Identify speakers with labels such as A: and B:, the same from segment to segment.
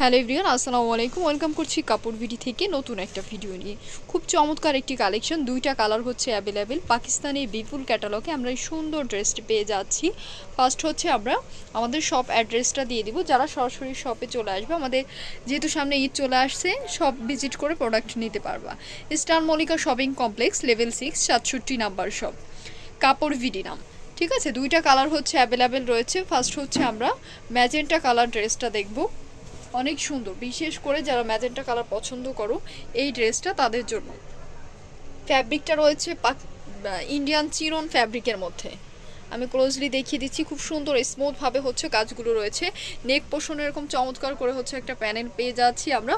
A: Hello everyone, আসসালামু আলাইকুম। Welcome করছি কাপড় বিডি থেকে নতুন একটা ভিডিও নিয়ে। খুব চমৎকার একটি কালেকশন, দুইটা কালার হচ্ছে অ্যাভেলেবেল। পাকিস্তানি বিপুল ক্যাটালগে আমরা এই সুন্দর ড্রেসটি পেয়ে যাচ্ছি। ফার্স্ট হচ্ছে আমরা আমাদের শপ অ্যাড্রেসটা দিয়ে দিব, যারা সরাসরি শপে চলে আসবে, আমাদের যেহেতু সামনে ঈদ চলে আসছে, শপ ভিজিট করে প্রোডাক্ট নিতে পারবা। Star Mallika shopping complex, level 6, 67 number shop, কাপড় বিডি নাম। ঠিক আছে, দুইটা কালার হচ্ছে অ্যাভেলেবেল রয়েছে। ফার্স্ট হচ্ছে আমরা ম্যাজেন্টা কালার ড্রেসটা দেখব, অনেক সুন্দর। বিশেষ করে যারা ম্যাজেন্টা কালার পছন্দ করো, এই ড্রেসটা তাদের জন্য। ফ্যাব্রিকটা রয়েছে ইন্ডিয়ান চিরন ফ্যাব্রিকের মধ্যে। আমি ক্লোজলি দেখিয়ে দিচ্ছি, খুব সুন্দর স্মুথ ভাবে হচ্ছে কাজগুলো রয়েছে। নেক পোর্শনে এরকম চমৎকার করে হচ্ছে একটা প্যানেল পেয়ে যাচ্ছি আমরা।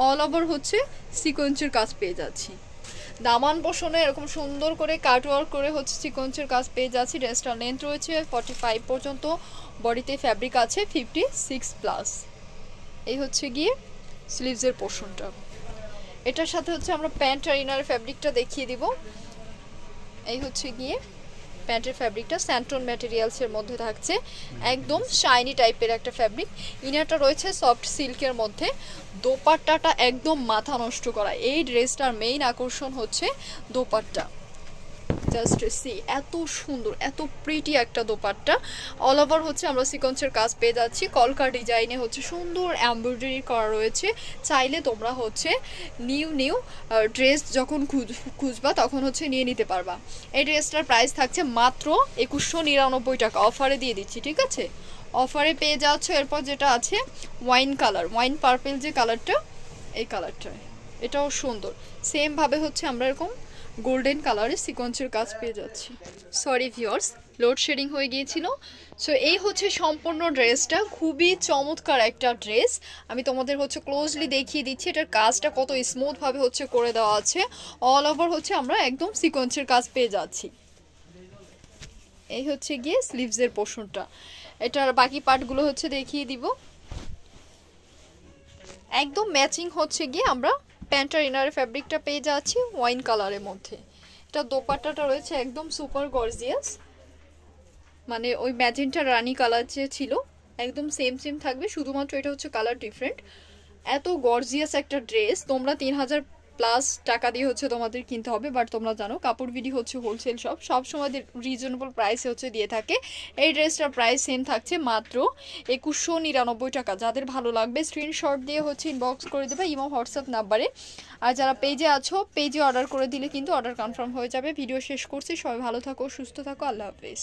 A: অল ওভার হচ্ছে সিকোয়েন্সের কাজ পেয়ে যাচ্ছি। দামান পোর্শনে এরকম সুন্দর করে কাটওয়ার্ক করে হচ্ছে সিকোয়েন্সের কাজ পেয়ে যাচ্ছি। ড্রেসটার লেন্থ রয়েছে 45 পর্যন্ত, বডিতে ফ্যাব্রিক আছে 56+। এই হচ্ছে গিয়ে স্লিভসের পোর্শনটা। এটার সাথে হচ্ছে আমরা প্যান্ট আর ইনারের ফ্যাব্রিকটা দেখিয়ে দিব। এই হচ্ছে গিয়ে প্যান্টের ফ্যাব্রিকটা স্যান্টন ম্যাটেরিয়ালসের মধ্যে থাকছে, একদম শাইনি টাইপের একটা ফ্যাব্রিক। ইনারটা রয়েছে সফট সিল্কের মধ্যে। দোপাট্টাটা একদম মাথা নষ্ট করা। এই ড্রেসটার মেইন আকর্ষণ হচ্ছে দোপাট্টা। জাস্ট সি, এত সুন্দর, এত প্রিটি একটা দোপাট্টা। অল ওভার হচ্ছে আমরা সিকোয়েন্সের কাজ পেয়ে যাচ্ছি। কলকা ডিজাইনে হচ্ছে সুন্দর এমব্রয়ডারি করা রয়েছে। চাইলে তোমরা হচ্ছে নিউ ড্রেস যখন খুঁজবা তখন হচ্ছে নিয়ে নিতে পারবা। এই ড্রেসটার প্রাইস থাকছে মাত্র 2199 টাকা, অফারে দিয়ে দিচ্ছি। ঠিক আছে, অফারে পেয়ে যাচ্ছ। এরপর যেটা আছে ওয়াইন কালার, ওয়াইন পার্পেল যে কালারটা, এই কালারটা এটাও সুন্দর। সেম ভাবে হচ্ছে আমরা এরকম গোল্ডেন কালারের সিকোয়েন্সের কাজ পেয়ে যাচ্ছি। সরি ভিউয়ার্স, লোডশেডিং হয়ে গিয়েছিল। সো এই হচ্ছে সম্পূর্ণ ড্রেসটা, খুবই চমৎকার একটা ড্রেস। আমি তোমাদের হচ্ছে ক্লোজলি দেখিয়ে দিচ্ছি এটার কাজটা কত স্মুথ ভাবে হচ্ছে করে দেওয়া আছে। অল ওভার হচ্ছে আমরা একদম সিকোয়েন্সের কাজ পেয়ে যাচ্ছি। এই হচ্ছে গিয়ে স্লিভসের পোর্শনটা। এটার বাকি পার্টগুলো হচ্ছে দেখিয়ে দিব। একদম ম্যাচিং হচ্ছে গিয়ে আমরা প্যান্টার ইনারের ফ্যাব্রিকটা পেয়ে যাচ্ছি ওয়াইন কালারের মধ্যে। এটা দোপাট্টাটা রয়েছে একদম সুপার গর্জিয়াস, মানে ওই ম্যাজেন্টা রানী কালার যে ছিল একদম সেম থাকবে, শুধুমাত্র এটা হচ্ছে কালার ডিফারেন্ট। এত গর্জিয়াস একটা ড্রেস তোমরা 3000+ টাকা দিয়ে হচ্ছে তোমাদের কিনতে হবে। বাট তোমরা জানো কাপড় বিডি হচ্ছে হোলসেল শপ, সবসময় রিজনেবল প্রাইসে হচ্ছে দিয়ে থাকে। এই ড্রেসটার প্রাইস সেম থাকছে মাত্র 2199 টাকা। যাদের ভালো লাগবে স্ক্রিনশট দিয়ে হচ্ছে ইনবক্স করে দেবে ইমো হোয়াটসঅ্যাপ নাম্বারে। আর যারা পেজে আছো, পেজে অর্ডার করে দিলে কিন্তু অর্ডার কনফার্ম হয়ে যাবে। ভিডিও শেষ করছি, সবাই ভালো থাকো, সুস্থ থাকো, আল্লাহ হাফেজ।